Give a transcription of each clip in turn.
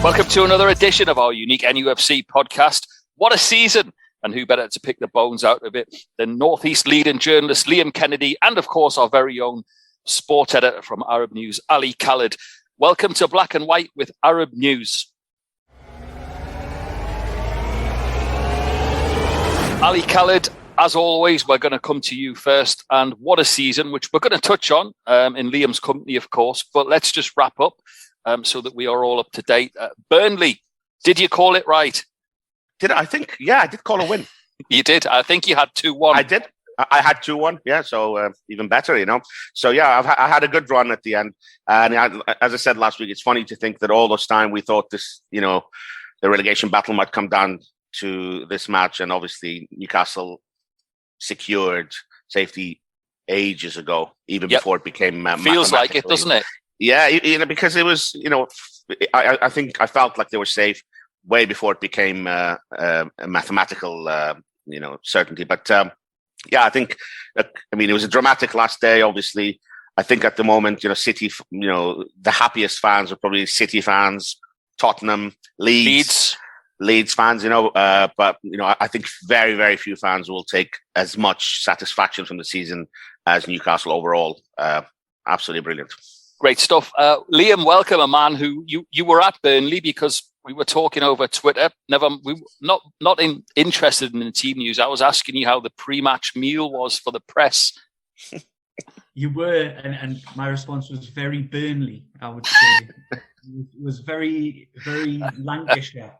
Welcome to another edition of our unique NUFC podcast. What a season! And who better to pick the bones out of it than North East leading journalist Liam Kennedy and, of course, our very own sport editor from Arab News, Ali Khaled. Welcome to Black and White with Arab News. Ali Khaled, as always, we're going to come to you first. And what a season, which we're going to touch on in Liam's company, of course. But let's just wrap up so that we are all up to date. Burnley, did you call it right? Did I think? Yeah, I did call a win. You did? I think you had 2-1. I did. I had 2-1. Yeah, so even better, you know. So yeah, I had a good run at the end. And as I said last week, it's funny to think that all this time we thought this, you know, the relegation battle might come down to this match, and obviously Newcastle secured safety ages ago, even before it became feels like it, doesn't it? Yeah, you know, because it was, you know, I think I felt like they were safe way before it became a mathematical, you know, certainty. But yeah, I think, I mean, it was a dramatic last day. Obviously, I think at the moment, you know, City, you know, the happiest fans are probably City fans, Tottenham, Leeds fans, you know. But you know, I think very, very few fans will take as much satisfaction from the season as Newcastle overall. Absolutely brilliant. Great stuff. Liam, welcome, a man who you were at Burnley because we were talking over Twitter. Not interested in the team news. I was asking you how the pre-match meal was for the press. You were, and my response was very Burnley, I would say. It was very, very Lancashire.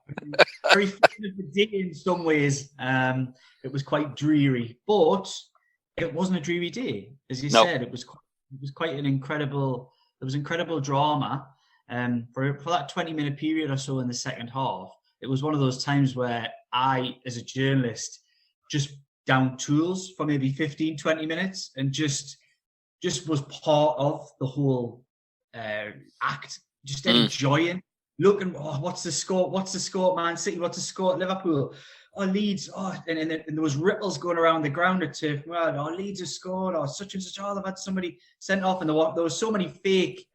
Very the day in some ways. It was quite dreary, but it wasn't a dreary day. As you said, it was quite an incredible. There was incredible drama. For that 20-minute period or so in the second half, it was one of those times where I, as a journalist, just downed tools for maybe 15, 20 minutes and just was part of the whole act, just enjoying, looking, what's the score? What's the score, Man City? What's the score at Liverpool? Leeds, and there was ripples going around the ground at Turf. Well, Leeds have scored, or such and such. They've had somebody sent off, and there was so many fake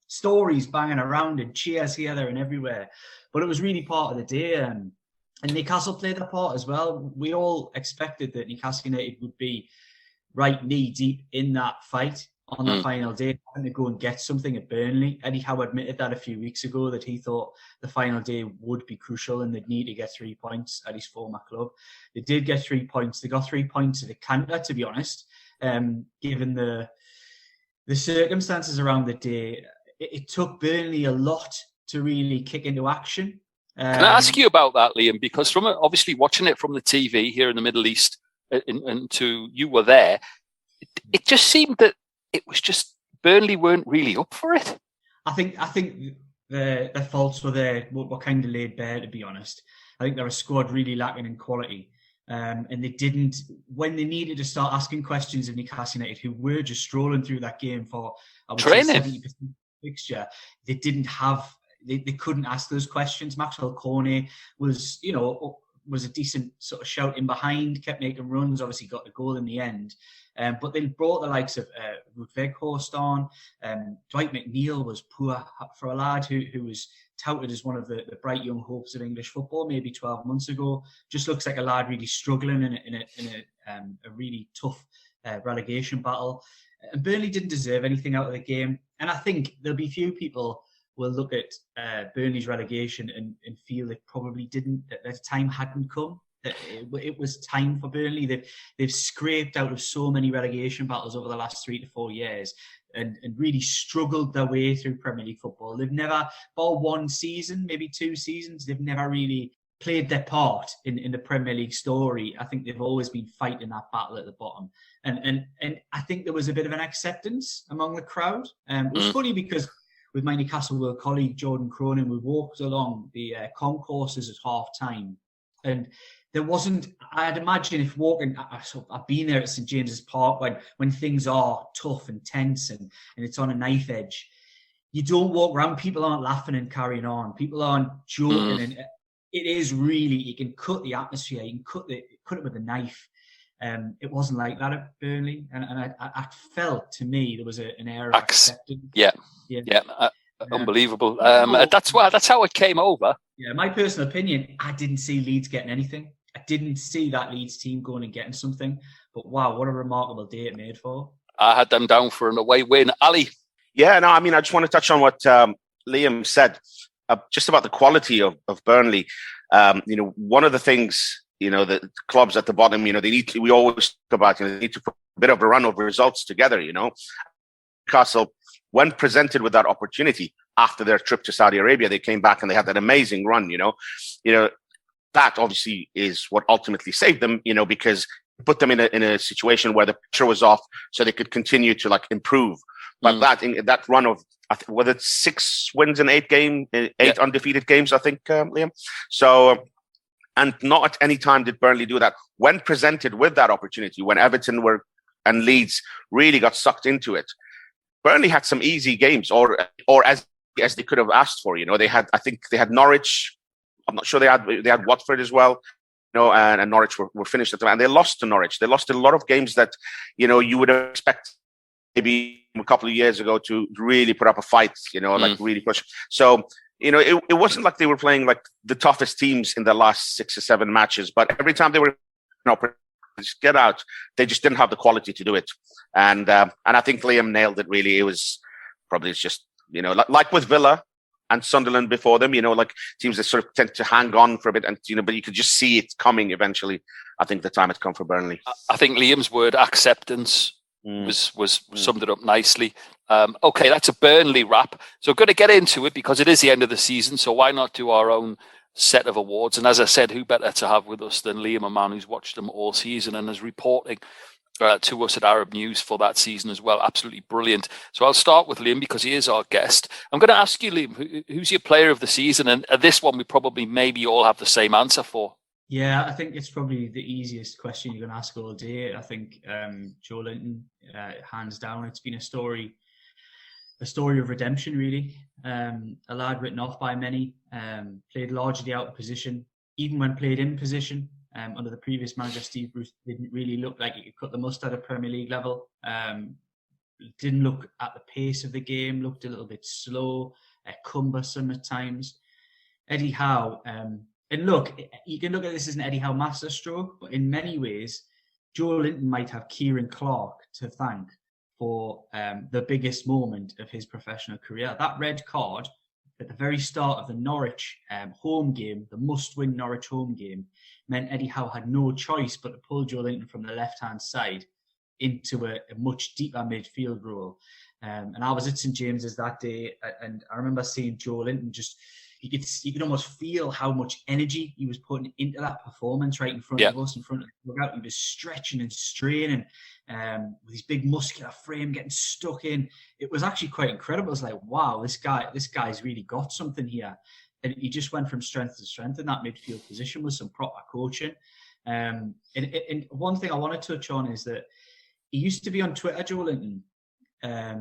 stories banging around and cheers here, there, and everywhere. But it was really part of the day, and Newcastle played their part as well. We all expected that Newcastle United would be right knee deep in that fight on the final day, having to go and get something at Burnley. Eddie Howe admitted that a few weeks ago, that he thought the final day would be crucial and they'd need to get 3 points at his former club. They did get 3 points. They got 3 points at the canter, to be honest, given the circumstances around the day. It took Burnley a lot to really kick into action. Can I ask you about that, Liam? Because from obviously watching it from the TV here in the Middle East, and you were there, it just seemed that it was just Burnley weren't really up for it. I think their faults were kind of laid bare, to be honest. I think they're a squad really lacking in quality. And they didn't, when they needed to start asking questions of Newcastle United, who were just strolling through that game for, I would say, 70% fixture, they didn't have, they couldn't ask those questions. Maxwell Cornet was a decent sort of shout in behind, kept making runs, obviously got the goal in the end. But they brought the likes of Ruud Weghorst on. Dwight McNeil was poor for a lad who was touted as one of the bright young hopes of English football maybe 12 months ago. Just looks like a lad really struggling in a really tough relegation battle. And Burnley didn't deserve anything out of the game. And I think there'll be few people will look at Burnley's relegation and feel it probably didn't, that their time hadn't come. It was time for Burnley. They've scraped out of so many relegation battles over the last 3 to 4 years and really struggled their way through Premier League football. They've never, for one season, maybe 2 seasons, they've never really played their part in the Premier League story. I think they've always been fighting that battle at the bottom. And I think there was a bit of an acceptance among the crowd. It was funny because with my Newcastle World colleague, Jordan Cronin, we walked along the concourses at half-time. And there wasn't, I'd imagine if walking, I've been there at St James's Park when things are tough and tense and it's on a knife edge. You don't walk around, people aren't laughing and carrying on. People aren't joking. And it is really, you can cut the atmosphere, you can cut it with a knife. It wasn't like that at Burnley. And I felt, to me, there was an air of acceptance. Yeah. Unbelievable. That's how it came over. Yeah, my personal opinion, I didn't see Leeds getting anything. I didn't see that Leeds team going and getting something. But wow, what a remarkable day it made for. I had them down for an away win. Ali? Yeah, no, I mean, I just want to touch on what Liam said just about the quality of Burnley. One of the things, the clubs at the bottom, we always talk about, they need to put a bit of a run of results together, Newcastle, when presented with that opportunity after their trip to Saudi Arabia, they came back and they had that amazing run, that obviously is what ultimately saved them, because it put them in a situation where the pressure was off so they could continue to improve. But that run of, whether it's 6 wins in 8 undefeated games, I think, Liam. So, and not at any time did Burnley do that. When presented with that opportunity, when Everton and Leeds really got sucked into it, Burnley had some easy games, or as they could have asked for. They had Norwich. I'm not sure they had Watford as well. And Norwich were finished at the end. And they lost to Norwich. They lost a lot of games that you would expect maybe a couple of years ago to really put up a fight. Really push. So it wasn't like they were playing like the toughest teams in the last 6 or 7 matches. But every time they were just get out, they just didn't have the quality to do it. And I think Liam nailed it. Really, it was probably just like with Villa and Sunderland before them, teams that sort of tend to hang on for a bit, and but you could just see it coming eventually. I think the time had come for Burnley. I think Liam's word acceptance was summed it up nicely. Okay, that's a Burnley wrap. So we're going to get into it because it is the end of the season. So why not do our own set of awards? And as I said, who better to have with us than Liam, a man who's watched them all season and is reporting to us at Arab News for that season as well. Absolutely brilliant. So I'll start with Liam because he is our guest. I'm going to ask you, Liam, who's your player of the season? And this one we probably maybe all have the same answer for. Yeah, I think it's probably the easiest question you're going to ask all day. I think Joe Linton, hands down, it's been a story of redemption, really. A lad written off by many, played largely out of position, even when played in position. Under the previous manager, Steve Bruce didn't really look like he could cut the mustard at Premier League level. Didn't look at the pace of the game, looked a little bit slow, cumbersome at times. Eddie Howe, and look, you can look at this as an Eddie Howe masterstroke, but in many ways, Joe Linton might have Kieran Clark to thank for the biggest moment of his professional career. That red card at the very start of the Norwich home game, the must-win Norwich home game, meant Eddie Howe had no choice but to pull Joe Linton from the left-hand side into a much deeper midfield role. And I was at St James's that day, and I remember seeing Joe Linton just, you could almost feel how much energy he was putting into that performance right in front of us, in front of the dugout. He was stretching and straining with his big muscular frame getting stuck in. It was actually quite incredible. It was like, wow, this guy's really got something here. And he just went from strength to strength in that midfield position with some proper coaching. And one thing I want to touch on is that he used to be on Twitter, Joe Linton.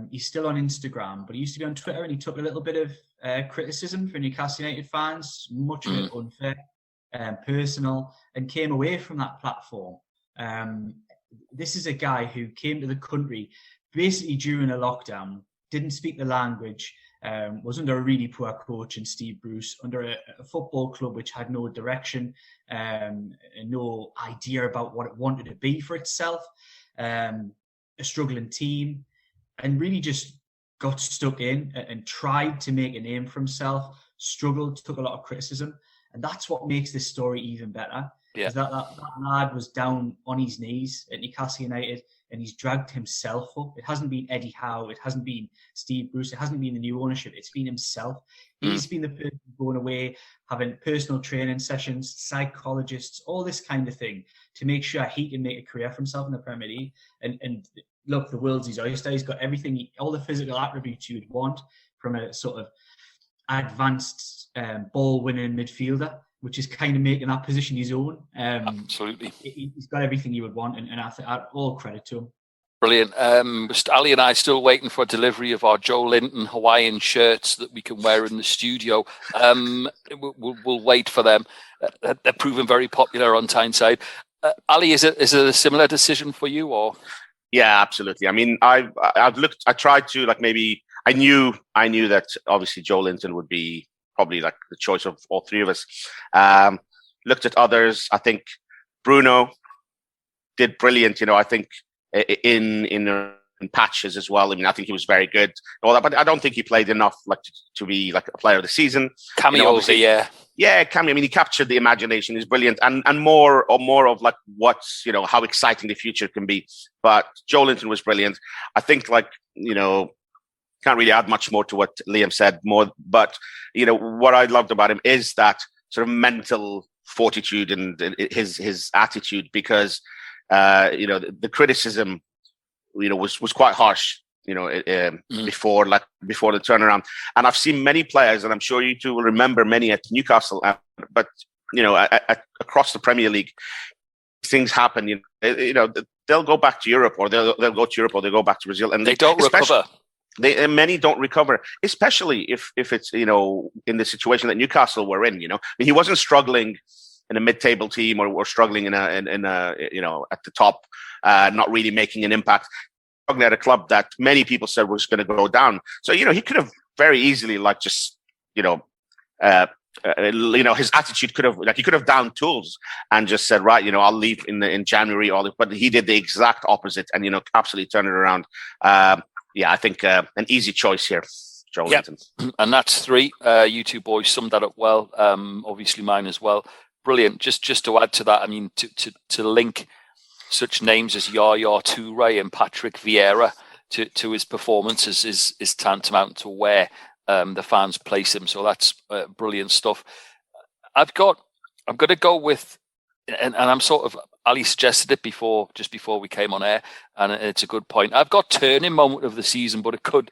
He's still on Instagram, but he used to be on Twitter, and he took a little bit of criticism from Newcastle United fans, much of it unfair, personal, and came away from that platform. This is a guy who came to the country basically during a lockdown, didn't speak the language, was under a really poor coach in Steve Bruce, under a football club which had no direction, and no idea about what it wanted to be for itself, a struggling team, and really just got stuck in and tried to make a name for himself, struggled, took a lot of criticism. And that's what makes this story even better. Yeah. Is that lad was down on his knees at Newcastle United, and he's dragged himself up. It hasn't been Eddie Howe, it hasn't been Steve Bruce, it hasn't been the new ownership, it's been himself. He's been the person going away, having personal training sessions, psychologists, all this kind of thing to make sure he can make a career for himself in the Premier League. And look, the world's his oyster. He's got everything, all the physical attributes you would want from a sort of advanced ball-winning midfielder, which is kind of making that position his own. Absolutely. He's got everything you would want, and I think all credit to him. Brilliant. Ali and I still waiting for a delivery of our Joe Linton Hawaiian shirts that we can wear in the studio. We'll wait for them. They're proving very popular on Tyneside. Ali, is it a similar decision for you, or? Yeah, absolutely. I mean, I've looked. I tried to maybe. I knew that obviously Joe Linton would be probably like the choice of all three of us. Looked at others. I think Bruno did brilliant. I think in patches as well. I mean, I think he was very good. All that, but I don't think he played enough like to be like a player of the season. Cameos, yeah, cameo. I mean, he captured the imagination. He's brilliant, and more of like what's how exciting the future can be. But Joe Linton was brilliant. I think can't really add much more to what Liam said. But what I loved about him is that sort of mental fortitude and his attitude, because the criticism was quite harsh before the turnaround. And I've seen many players, and I'm sure you two will remember many at Newcastle, but across the Premier League, things happen. They'll go back to Europe, or they'll go to Europe, or they go back to Brazil, and they don't recover. Many don't recover, especially if it's in the situation that Newcastle were in. He wasn't struggling in a mid-table team or struggling in a at the top, not really making an impact. Struggling at a club that many people said was going to go down. So he could have very easily his attitude could have he could have downed tools and just said, right, I'll leave in January. But he did the exact opposite and absolutely turned it around. I think an easy choice here, Joe Linton. And that's three. You two boys summed that up well. Obviously mine as well. Brilliant. Just to add to that, I mean, to link such names as Yaya Toure and Patrick Vieira to his performances is tantamount to where the fans place him. So that's brilliant stuff. I'm going to go with, and I'm sort of, Ali suggested it just before we came on air, and it's a good point. I've got turning moment of the season, but it could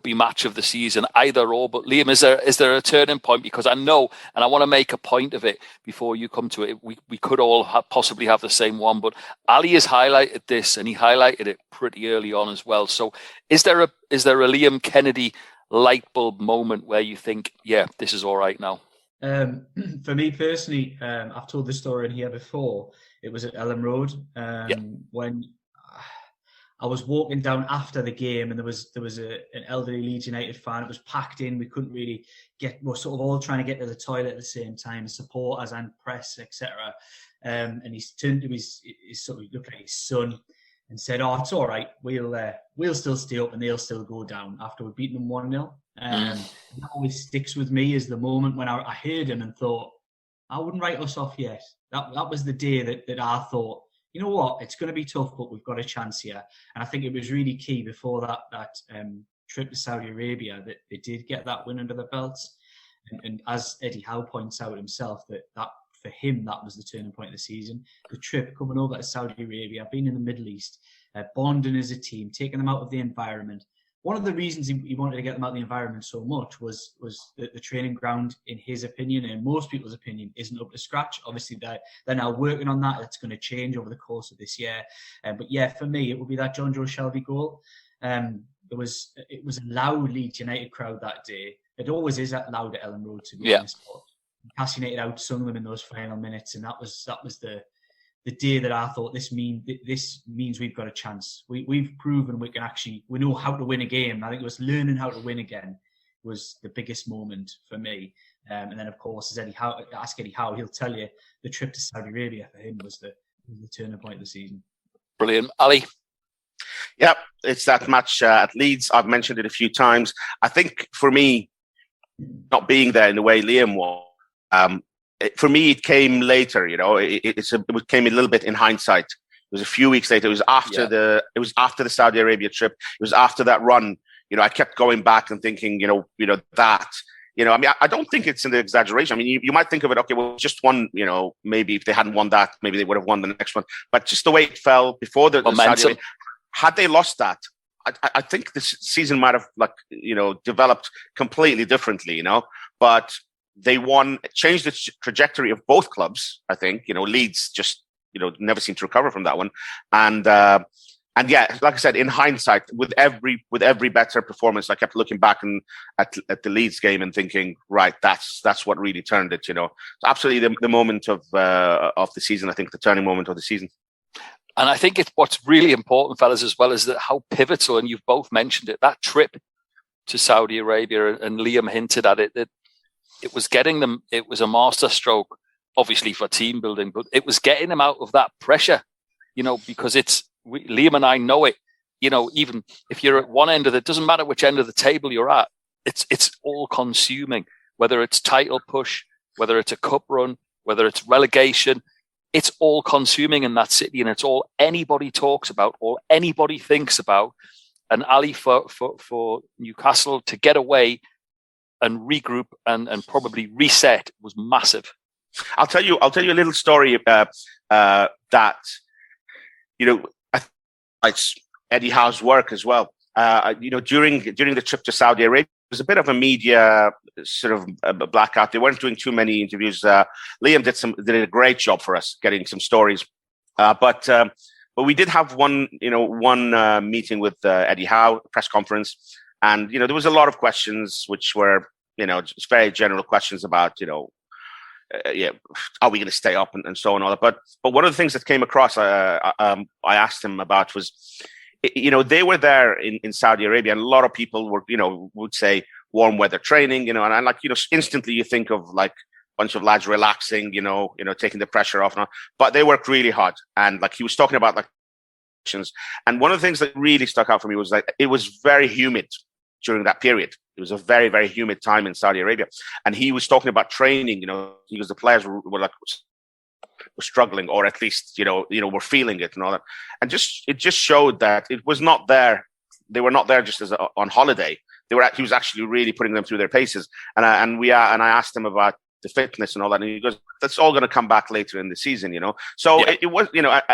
be match of the season, either or. But Liam, is there a turning point? Because I know, and I want to make a point of it before you come to it. We could all possibly have the same one, but Ali has highlighted this, and he highlighted it pretty early on as well. So, is there a Liam Kennedy light bulb moment where you think, yeah, this is all right now? For me personally, I've told this story in here before. It was at Ellen Road when I was walking down after the game, and there was an elderly Leeds United fan. It was packed in. We couldn't really we're sort of all trying to get to the toilet at the same time, supporters and press, etc. And he turned to his sort of looked like his son and said, "Oh, it's all right. We'll still stay up and they'll still go down after we've beaten them 1-0." That always sticks with me as the moment when I heard him and thought, I wouldn't write us off yet. That was the day that I thought, you know what, it's going to be tough, but we've got a chance here. And I think it was really key before that trip to Saudi Arabia that they did get that win under their belts. And as Eddie Howe points out himself, that for him, that was the turning point of the season. The trip coming over to Saudi Arabia, being in the Middle East, bonding as a team, taking them out of the environment. One of the reasons he wanted to get them out of the environment so much was that the training ground, in his opinion, and most people's opinion, isn't up to scratch. Obviously, they're now working on that. It's going to change over the course of this year. But yeah, for me, it would be that John Joe Shelby goal. It was a loud Leeds United crowd that day. It always is that loud at Ellen Road, to be honest. But Newcastle United outsung them in those final minutes, and that was the day that I thought this means we've got a chance. We've proven we know how to win a game. I think it was learning how to win again was the biggest moment for me. And then, of course, as ask Eddie Howe, he'll tell you the trip to Saudi Arabia for him was the turning point of the season. Brilliant. Ali? Yeah, it's that match at Leeds. I've mentioned it a few times. I think for me, not being there in the way Liam was, for me, it came later. It came a little bit in hindsight. It was a few weeks later. It was after the Saudi Arabia trip. It was after that run. I kept going back and thinking, that. I mean, I don't think it's an exaggeration. I mean, you might think of it, okay, well, just one. Maybe if they hadn't won that, maybe they would have won the next one. But just the way it fell before the Saudi Arabia, had they lost that, I think this season might have developed completely differently. But they changed the trajectory of both clubs. I think, Leeds just, never seemed to recover from that one. And yeah, like I said, in hindsight, with every better performance, I kept looking back at the Leeds game and thinking, right, that's what really turned it. So absolutely the moment of the season. I think the turning moment of the season. And I think it's what's really important, fellas, as well, is that how pivotal, and you've both mentioned it, that trip to Saudi Arabia, and Liam hinted at it, that it was getting them, it was a masterstroke, obviously for team building, but it was getting them out of that pressure, because Liam and I know it, even if you're at one end of it, doesn't matter which end of the table you're at, it's all consuming, whether it's title push, whether it's a cup run, whether it's relegation, it's all consuming in that city, and it's all anybody talks about, all anybody thinks about. And Ali, for Newcastle to get away and regroup and probably reset was massive. I'll tell you a little story that it's Eddie Howe's work as well. During the trip to Saudi Arabia, there was a bit of a media sort of a blackout. They weren't doing too many interviews. Liam did a great job for us getting some stories, but we did have one meeting with Eddie Howe, press conference, and there was a lot of questions which were just very general questions about are we going to stay up and so on and all that. But one of the things that came across I asked him about was, they were there in Saudi Arabia, and a lot of people were, would say warm weather training, and instantly you think of like a bunch of lads relaxing, taking the pressure off. But they worked really hard. And like he was talking about and one of the things that really stuck out for me was like, it was very humid during that period. It was a very, very humid time in Saudi Arabia. And he was talking about training, because the players were struggling, or at least, were feeling it and all that. And it just showed that it was not there. They were not there just as on holiday. He was actually really putting them through their paces. And I asked him about the fitness and all that. And he goes, that's all going to come back later in the season, So yeah. It was,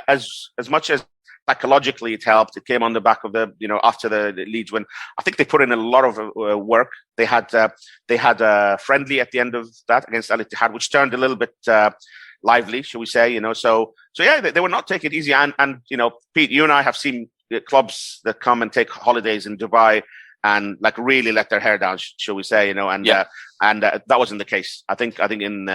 as much as psychologically it helped, it came on the back of after the Leeds win. I think they put in a lot of work. They had a friendly at the end of that against Al Ittihad, which turned a little bit lively, shall we say? So yeah, they were not taking it easy. And Pete, you and I have seen clubs that come and take holidays in Dubai and like really let their hair down, shall we say? And that wasn't the case. I think in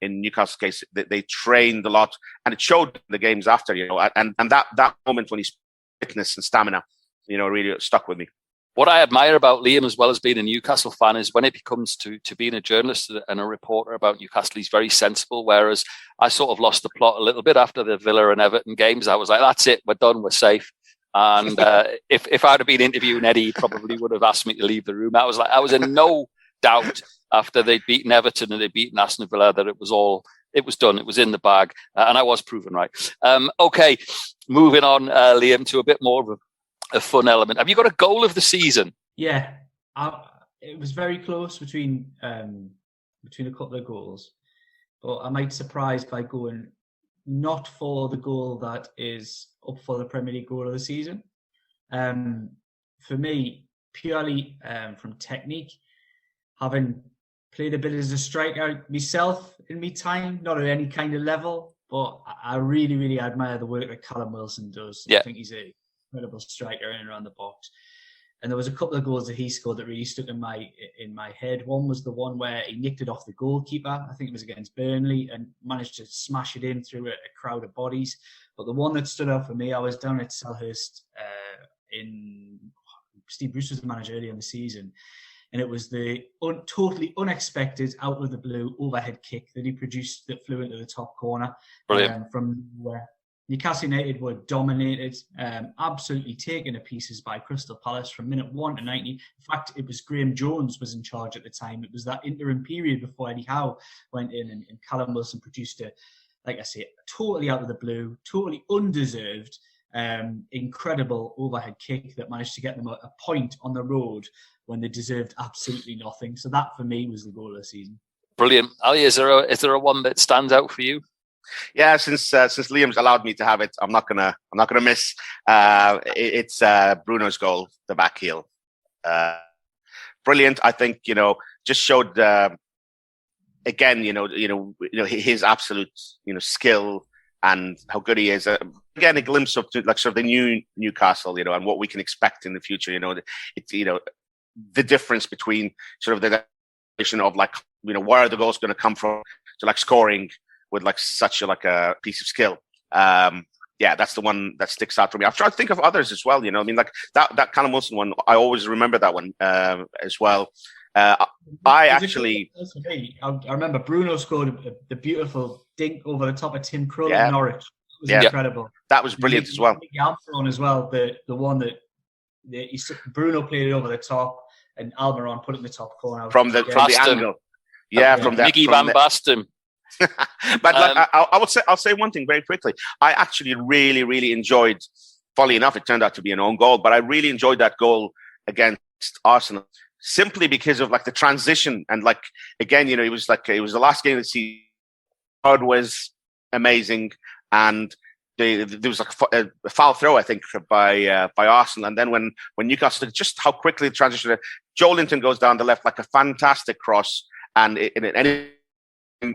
Newcastle's case, they trained a lot, and it showed the games after, and that moment when he's fitness and stamina, really stuck with me. What I admire about Liam, as well as being a Newcastle fan, is when it comes to being a journalist and a reporter about Newcastle, he's very sensible. Whereas I sort of lost the plot a little bit after the Villa and Everton games. I was like, that's it, we're done, we're safe. And if I'd have been interviewing Eddie, he probably would have asked me to leave the room. I was in no doubt after they'd beaten Everton and they'd beaten Aston Villa that it was done. It was in the bag. And I was proven right. Okay, moving on, Liam, to a bit more of a fun element. Have you got a goal of the season? Yeah, it was very close between a couple of goals, but I might surprise by going not for the goal that is up for the Premier League goal of the season. For me, purely from technique, having played a bit as a striker myself in my time, not at any kind of level, but I really, really admire the work that Callum Wilson does. Yeah. I think he's an incredible striker in and around the box. And there was a couple of goals that he scored that really stuck in my head. One was the one where he nicked it off the goalkeeper. I think it was against Burnley, and managed to smash it in through a crowd of bodies. But the one that stood out for me, I was down at Selhurst Steve Bruce was the manager earlier in the season, and it was the totally unexpected, out of the blue overhead kick that he produced that flew into the top corner. Brilliant. From where Newcastle United were dominated, absolutely taken to pieces by Crystal Palace from minute 1 to 90. In fact, it was Graham Jones was in charge at the time. It was that interim period before Eddie Howe went in, and Callum Wilson produced like I say, totally out of the blue, totally undeserved, incredible overhead kick that managed to get them a point on the road when they deserved absolutely nothing. So that for me was the goal of the season. Brilliant. Ali, is there a one that stands out for you? Yeah, since Liam's allowed me to have it, I'm not gonna miss. It's Bruno's goal, the back heel. Brilliant. I think just showed again his absolute skill and how good he is. Again, a glimpse of like sort of the new Newcastle, and what we can expect in the future. The difference between sort of the definition of like where are the goals going to come from to like scoring with like such a piece of skill. yeah, that's the one that sticks out for me. I've tried to think of others as well. You know, I mean, like that Callum Wilson one. I always remember that one as well. I remember Bruno scored the beautiful dink over the top of Tim Krul Yeah. in Norwich. It was Yeah. incredible. that was brilliant as well. Almiron as well, the one that Bruno played it over the top and Almiron put it in the top corner. From the angle. Yeah, from that. Mickey Van Basten. But I'll say one thing very quickly. I actually really, really enjoyed. Funnily enough, it turned out to be an own goal, but I really enjoyed that goal against Arsenal simply because of like the transition and like again, you know, it was the last game of the season. Crowd was amazing, and there was like a foul throw, I think, by Arsenal, and then when Newcastle, just how quickly the transition. Joe Linton goes down the left like a fantastic cross, and an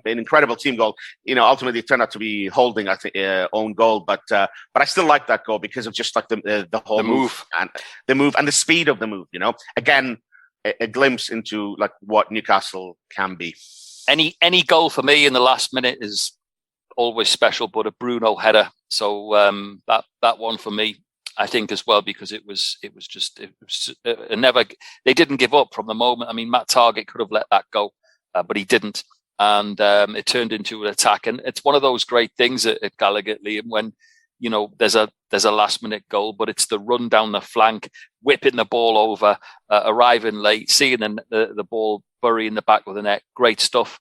incredible team goal. You know, ultimately it turned out to be Holding, I think, own goal, but I still like that goal because of just like the whole move and the speed of the move. You know, again, a glimpse into like what Newcastle can be. Any goal for me in the last minute is always special, but a Bruno header. So that one for me, I think as well, because it was never. They didn't give up from the moment. I mean, Matt Targett could have let that go, but he didn't, and it turned into an attack. And it's one of those great things at Gallagher, Liam, when you know there's a last minute goal, but it's the run down the flank, whipping the ball over, arriving late, seeing the ball bury in the back of the net. Great stuff.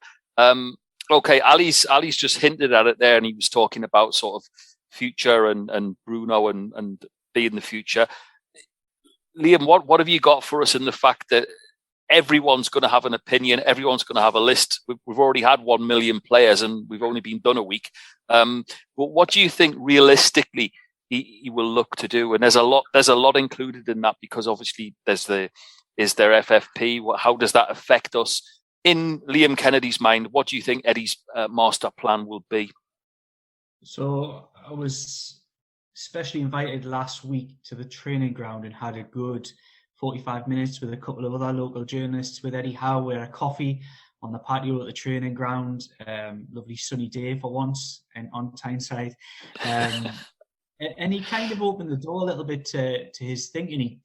Okay, Ali's just hinted at it there, and he was talking about sort of future and Bruno and being the future. Liam, what have you got for us in the fact that everyone's going to have an opinion, everyone's going to have a list? We've already had 1 million players, and we've only been done a week. But what do you think realistically he will look to do? And there's a lot included in that, because obviously is there FFP? How does that affect us? In Liam Kennedy's mind, what do you think Eddie's master plan will be? So I was especially invited last week to the training ground and had a good 45 minutes with a couple of other local journalists with Eddie Howe. We had a coffee on the patio at the training ground. Lovely sunny day for once, and on Tyneside. And he kind of opened the door a little bit to his thinking.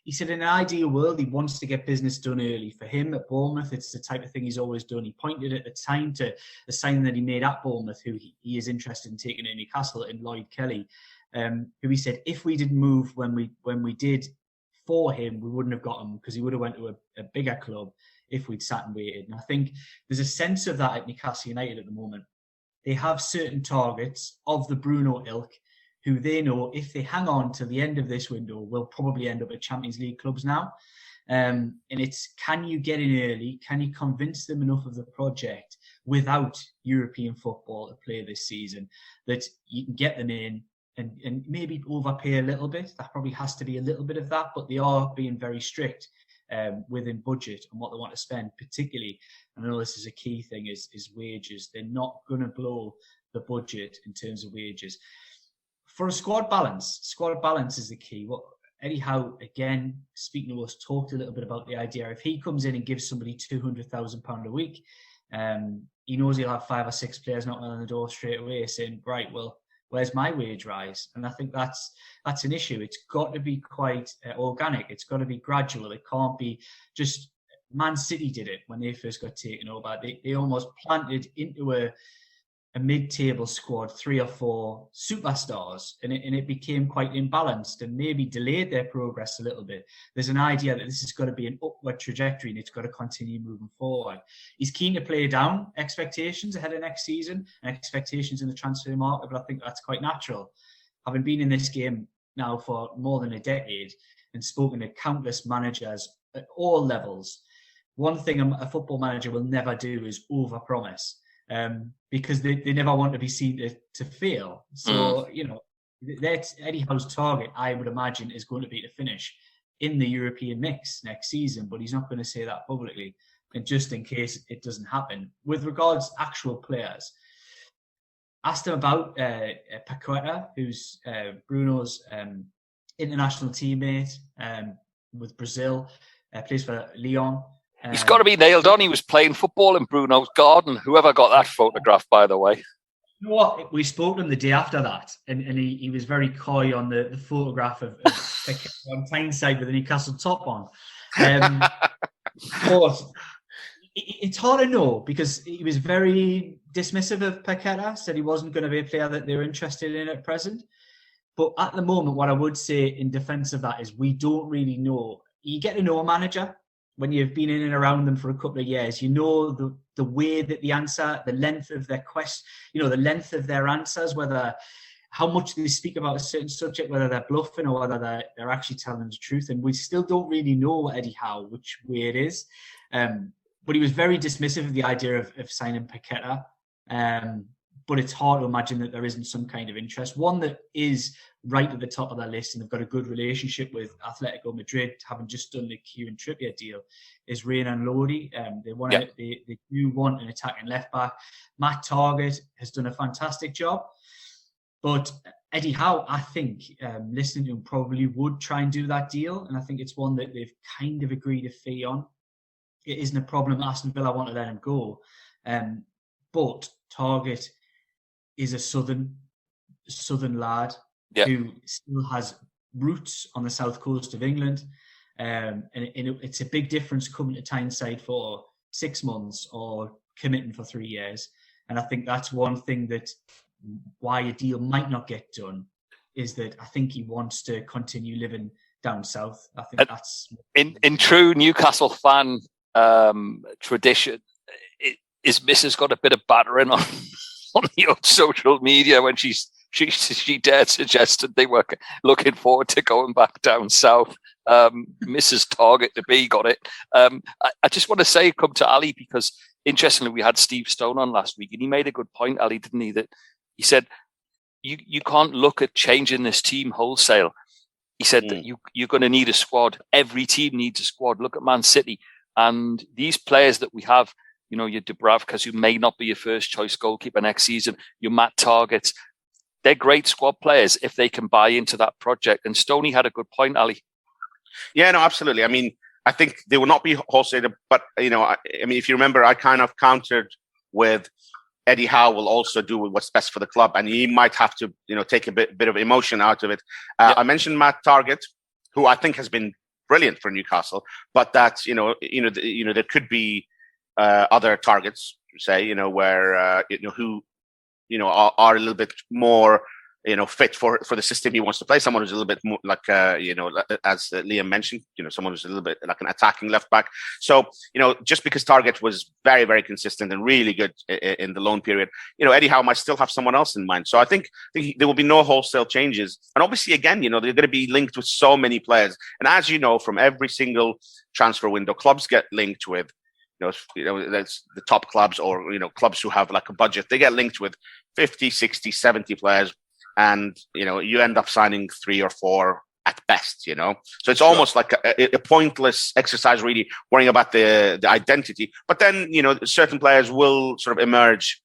He said in an ideal world, he wants to get business done early. For him at Bournemouth, it's the type of thing he's always done. He pointed at the time to the signing that he made at Bournemouth, who he is interested in taking to Newcastle, in Lloyd Kelly, who he said, if we didn't move when we did for him, we wouldn't have got him, because he would have went to a bigger club if we'd sat and waited. And I think there's a sense of that at Newcastle United at the moment. They have certain targets of the Bruno ilk, who they know if they hang on to the end of this window will probably end up at Champions League clubs now. And it's, can you get in early? Can you convince them enough of the project without European football to play this season that you can get them in and maybe overpay a little bit? That probably has to be a little bit of that, but they are being very strict within budget and what they want to spend, particularly, and I know this is a key thing, is wages. They're not going to blow the budget in terms of wages. For a squad balance is the key. What Eddie Howe, again, speaking to us, talked a little bit about the idea. If he comes in and gives somebody £200,000 a week, he knows he'll have 5 or 6 players knocking on the door straight away saying, right, well, where's my wage rise? And I think that's an issue. It's got to be quite organic. It's got to be gradual. It can't be just, Man City did it when they first got taken over. They almost planted into a mid-table squad 3 or 4 superstars, and it became quite imbalanced and maybe delayed their progress a little bit. There's an idea that this has got to be an upward trajectory and it's got to continue moving forward. He's keen to play down expectations ahead of next season and expectations in the transfer market, but I think that's quite natural. Having been in this game now for more than a decade and spoken to countless managers at all levels, one thing a football manager will never do is overpromise. Because they never want to be seen to fail. So, you know, that's Eddie Howe's target, I would imagine, is going to be to finish in the European mix next season, but he's not going to say that publicly. And just in case it doesn't happen, with regards to actual players, asked him about Paqueta, who's Bruno's international teammate with Brazil, plays for Lyon. He's got to be nailed on. He was playing football in Bruno's garden. Whoever got that photograph, by the way. You know what? We spoke to him the day after that, and he was very coy on the photograph of on Tyneside with the Newcastle top on. But it's hard to know because he was very dismissive of Paqueta, said he wasn't going to be a player that they were interested in at present. But at the moment, what I would say in defence of that is we don't really know. You get to know a manager when you've been in and around them for a couple of years. You know the way that the answer, the length of their quest, the length of their answers, whether how much they speak about a certain subject, whether they're bluffing or whether they're actually telling the truth. And we still don't really know Eddie Howe, which way it is. But he was very dismissive of the idea of signing Paqueta. But it's hard to imagine that there isn't some kind of interest. One that is right at the top of their list, and they've got a good relationship with Atletico Madrid, having just done the Q and Trippier deal, is Renan Lodi. They do want an attacking left back. Matt Targett has done a fantastic job. But Eddie Howe, I think, listening to him, probably would try and do that deal. And I think it's one that they've kind of agreed a fee on. It isn't a problem. Aston Villa want to let him go. But Targett is a southern lad who still has roots on the south coast of England. And it's a big difference coming to Tyneside for 6 months or committing for 3 years. And I think that's one thing that why a deal might not get done is that I think he wants to continue living down south. I think that's... In true Newcastle fan tradition, his missus got a bit of battering on the old social media when she dared suggested they were looking forward to going back down south. Mrs. Target to be got it. I just want to say, come to Ali, because interestingly, we had Steve Stone on last week, and he made a good point, Ali, didn't he? That he said you can't look at changing this team wholesale. He said that you're going to need a squad. Every team needs a squad. Look at Man City and these players that we have. Your Dubravkas, who may not be your first choice goalkeeper next season, your Matt Targets. They're great squad players if they can buy into that project. And Stoney had a good point, Ali. Yeah, no, absolutely. I mean, I think they will not be wholesale, but, if you remember, I kind of countered with Eddie Howe will also do what's best for the club, and he might have to, take a bit of emotion out of it. I mentioned Matt Target, who I think has been brilliant for Newcastle, but that, there could be other targets, say, where who are a little bit more fit for the system he wants to play. Someone who's a little bit more like as Liam mentioned, someone who's a little bit like an attacking left back. So just because Target was very, very consistent and really good in the loan period, Eddie Howe might still have someone else in mind. So I think there will be no wholesale changes. And obviously, again, they're going to be linked with so many players. And as you know, from every single transfer window, clubs get linked with. That's the top clubs or, clubs who have like a budget, they get linked with 50, 60, 70 players. And, you end up signing 3 or 4 at best, So it's almost like a pointless exercise, really worrying about the identity. But then, certain players will sort of emerge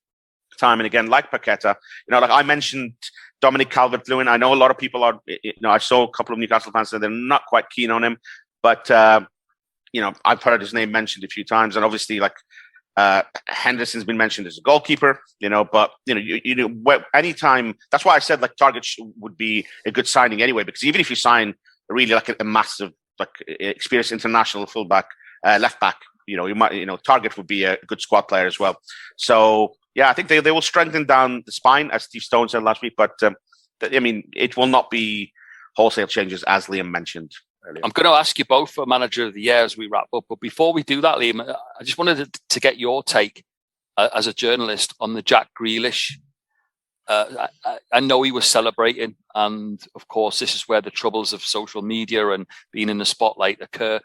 time and again, like Paqueta. Like I mentioned, Dominic Calvert-Lewin. I know a lot of people are, I saw a couple of Newcastle fans say they're not quite keen on him. But, I've heard his name mentioned a few times, and obviously, like Henderson's been mentioned as a goalkeeper, but anytime. That's why I said like Target would be a good signing anyway, because even if you sign really like a massive, like experienced international fullback, left back, you might, Target would be a good squad player as well. So yeah, I think they will strengthen down the spine, as Steve Stone said last week. But it will not be wholesale changes, as Liam mentioned earlier. I'm going to ask you both for Manager of the Year as we wrap up. But before we do that, Liam, I just wanted to get your take as a journalist on the Jack Grealish. I know he was celebrating. And of course, this is where the troubles of social media and being in the spotlight occur.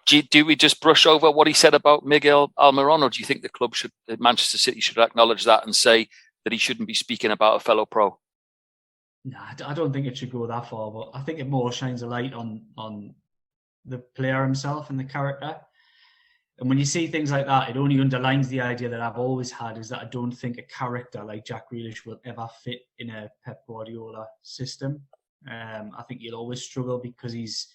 Do we just brush over what he said about Miguel Almiron, or do you think the club Manchester City should acknowledge that and say that he shouldn't be speaking about a fellow pro? No, I don't think it should go that far, but I think it more shines a light on the player himself and the character. And when you see things like that, it only underlines the idea that I've always had, is that I don't think a character like Jack Grealish will ever fit in a Pep Guardiola system. I think he'll always struggle because he's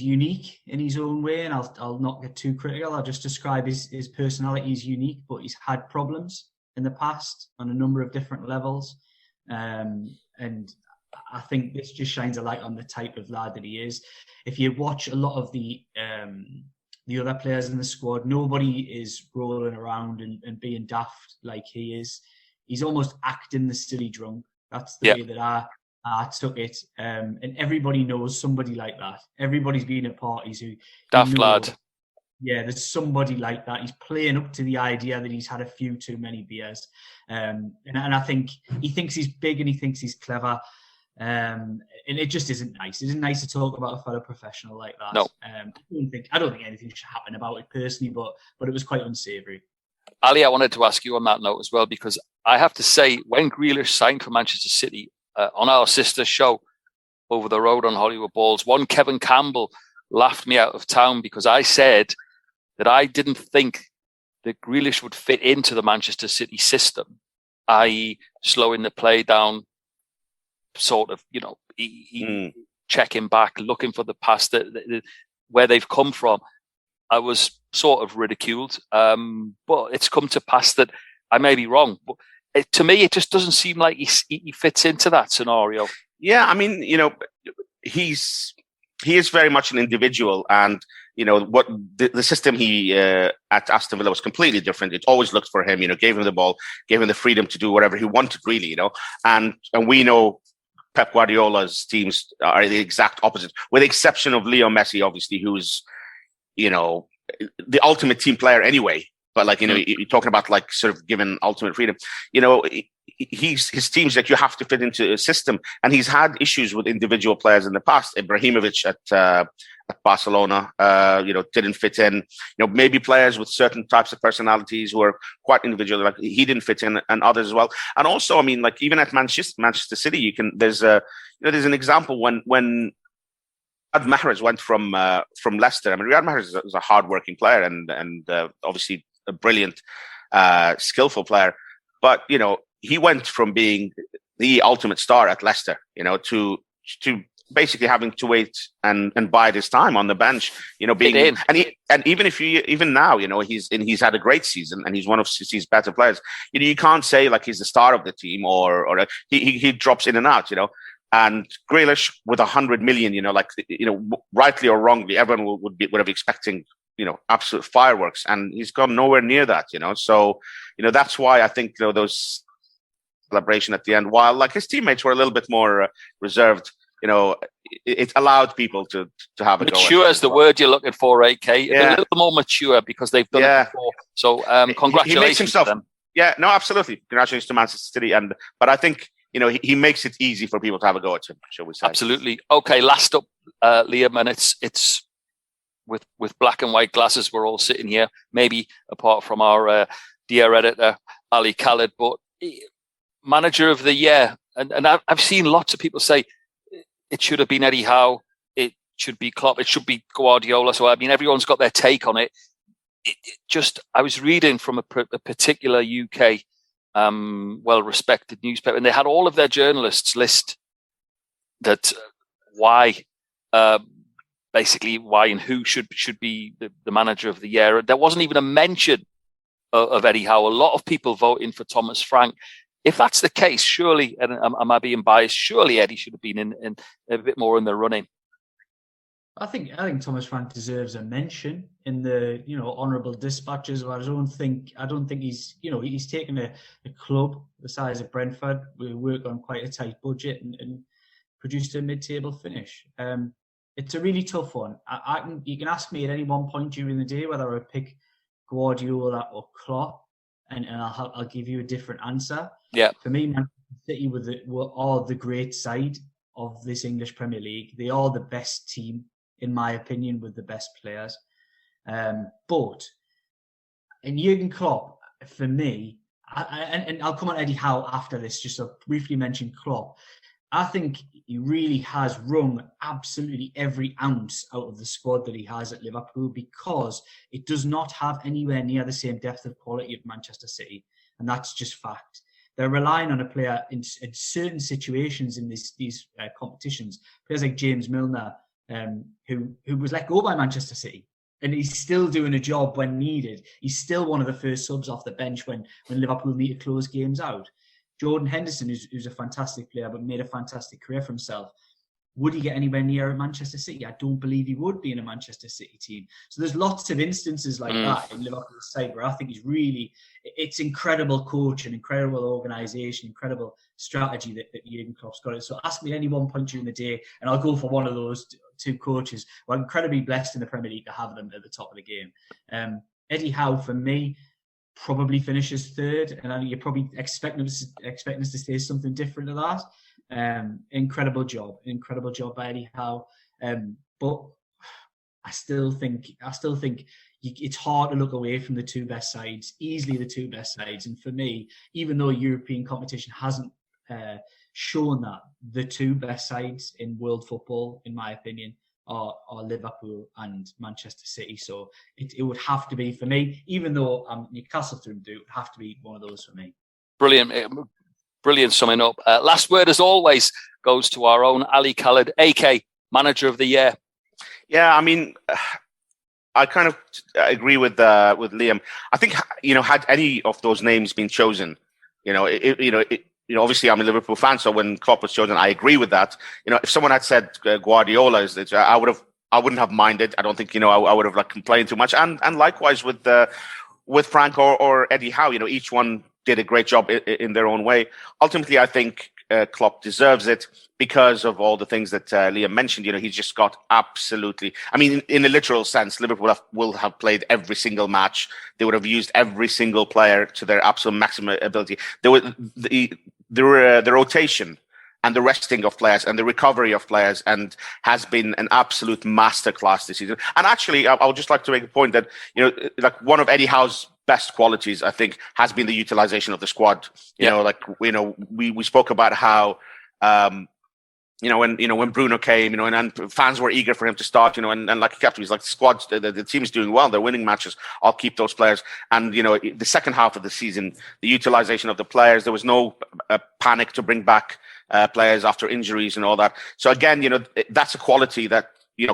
unique in his own way, and I'll not get too critical. I'll just describe his personality. He's unique, but he's had problems. in the past on a number of different levels. And I think this just shines a light on the type of lad that he is. If you watch a lot of the other players in the squad, nobody is rolling around and being daft like he is. He's almost acting the silly drunk. That's the way that I took it. And everybody knows somebody like that. Everybody's been at parties who... Daft lad. Yeah, there's somebody like that. He's playing up to the idea that he's had a few too many beers. And I think he thinks he's big and he thinks he's clever. And it just isn't nice. It isn't nice to talk about a fellow professional like that. No. I don't think anything should happen about it personally, but it was quite unsavoury. Ali, I wanted to ask you on that note as well, because I have to say, when Grealish signed for Manchester City, on our sister show Over the Road on Hollywood Balls, one Kevin Campbell laughed me out of town because I said that I didn't think that Grealish would fit into the Manchester City system, i.e. slowing the play down, sort of, checking back, looking for the pass where they've come from. I was sort of ridiculed, but it's come to pass that I may be wrong. But to me, it just doesn't seem like he fits into that scenario. Yeah, I mean, he is very much an individual, and what the system he at Aston Villa was completely different. It always looked for him, gave him the ball, gave him the freedom to do whatever he wanted, really, and we know Pep Guardiola's teams are the exact opposite, with the exception of Leo Messi, obviously, who's the ultimate team player anyway. But you're talking about sort of giving ultimate freedom. His teams you have to fit into a system, and he's had issues with individual players in the past. Ibrahimovic at Barcelona, didn't fit in. Maybe players with certain types of personalities who are quite individual, he didn't fit in, and others as well. And also, I mean, even at Manchester City, there's an example when Riyad Mahrez went from Leicester. I mean, Riyad Mahrez is a hardworking player and obviously a brilliant, skillful player. But, he went from being the ultimate star at Leicester, to basically having to wait and bide his time on the bench, being even now, he's had a great season and he's one of City's better players. You can't say he's the star of the team or he drops in and out, And Grealish with 100 million, rightly or wrongly, everyone would have expecting, absolute fireworks, and he's gone nowhere near that, So, that's why I think those celebration at the end, while his teammates were a little bit more reserved, it allowed people to have a mature is the word you're looking for, AK. A little more mature because they've done it before. So, congratulations. He makes himself. To them. Yeah, no, absolutely. Congratulations to Manchester City, but I think. He makes it easy for people to have a go at him, shall we say? Absolutely. Okay, last up, Liam, and it's with black and white glasses. We're all sitting here, maybe apart from our dear editor Ali Khaled, but manager of the year, and I've seen lots of people say it should have been Eddie Howe, it should be Klopp, it should be Guardiola. So I mean, everyone's got their take on it. I was reading from a particular UK. Well-respected newspaper, and they had all of their journalists list that why and who should be the manager of the year. There wasn't even a mention of Eddie Howe. A lot of people voting for Thomas Frank. If that's the case, surely, and am I being biased? Surely Eddie should have been in a bit more in the running. I think Thomas Frank deserves a mention in the honourable dispatches. I don't think he's he's taken a club the size of Brentford. We work on quite a tight budget and produced a mid-table finish. It's a really tough one. You can ask me at any one point during the day whether I would pick Guardiola or Klopp, and I'll give you a different answer. Yeah. For me, Manchester City are the great side of this English Premier League. They are the best team, in my opinion, with the best players. But in Jurgen Klopp, for me, and I'll come on Eddie Howe after this, just to briefly mention Klopp, I think he really has wrung absolutely every ounce out of the squad that he has at Liverpool, because it does not have anywhere near the same depth of quality of Manchester City. And that's just fact. They're relying on a player in certain situations in these competitions, players like James Milner, who was let go by Manchester City. And he's still doing a job when needed. He's still one of the first subs off the bench when Liverpool need to close games out. Jordan Henderson, who's a fantastic player but made a fantastic career for himself, would he get anywhere near at Manchester City? I don't believe he would be in a Manchester City team. So there's lots of instances like that in Liverpool's side where I think it's incredible coach and incredible organisation, incredible strategy that Jurgen Klopp's got. So ask me at any one point during the day and I'll go for one of those two coaches. We're incredibly blessed in the Premier League to have them at the top of the game. Eddie Howe, for me, probably finishes third, and I know you're probably expecting us to say something different to that. Incredible job by Eddie Howe. But I still think it's hard to look away from the two best sides, easily the two best sides. And for me, even though European competition hasn't shown that, the two best sides in world football, in my opinion, are Liverpool and Manchester City. So it would have to be, for me, even though I'm Newcastle through and through, it would have to be one of those for me. Brilliant summing up. Last word, as always, goes to our own Ali Khaled, AK, Manager of the Year. Yeah, I mean, I kind of agree with Liam. I think, had any of those names been chosen, obviously I'm a Liverpool fan, so when Klopp was chosen, I agree with that. If someone had said Guardiola, I wouldn't have minded. I don't think, I would have complained too much. And likewise with Frank or Eddie Howe, each one did a great job in their own way. Ultimately, I think Klopp deserves it because of all the things that Liam mentioned. He's just got absolutely, I mean, in a literal sense, Liverpool will have played every single match. They would have used every single player to their absolute maximum ability. The rotation and the resting of players and the recovery of players and has been an absolute masterclass this season. And actually, I would just like to make a point that, one of Eddie Howe's best qualities, I think, has been the utilization of the squad. We spoke about how, when Bruno came, and fans were eager for him to start, and like Captain, he's like, the squad, the team is doing well, they're winning matches, I'll keep those players. And, the second half of the season, the utilization of the players, there was no panic to bring back players after injuries and all that. So again, that's a quality that,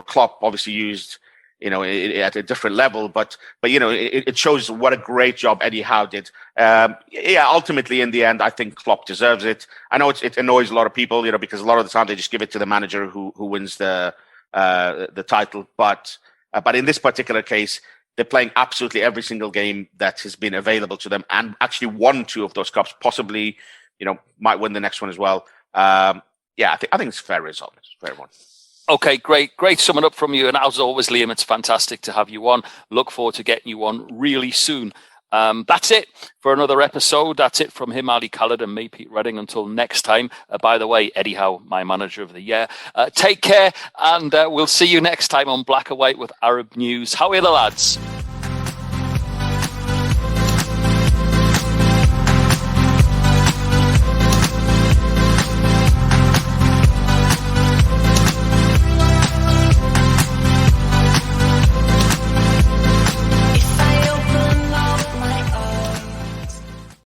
Klopp obviously used, at a different level, but it shows what a great job Eddie Howe did. Ultimately in the end, I think Klopp deserves it. I know it annoys a lot of people, because a lot of the time they just give it to the manager who wins the title. But in this particular case, they're playing absolutely every single game that has been available to them, and actually won 2 of those cups. Possibly, might win the next one as well. I think it's a fair result. It's a fair one. Okay, great summing up from you. And as always, Liam, it's fantastic to have you on. Look forward to getting you on really soon. That's it for another episode. That's it from him, Ali Khaled, and me, Pete Redding. Until next time. By the way, Eddie Howe, my Manager of the Year. Take care, and we'll see you next time on Black and White with Arab News. How are the lads?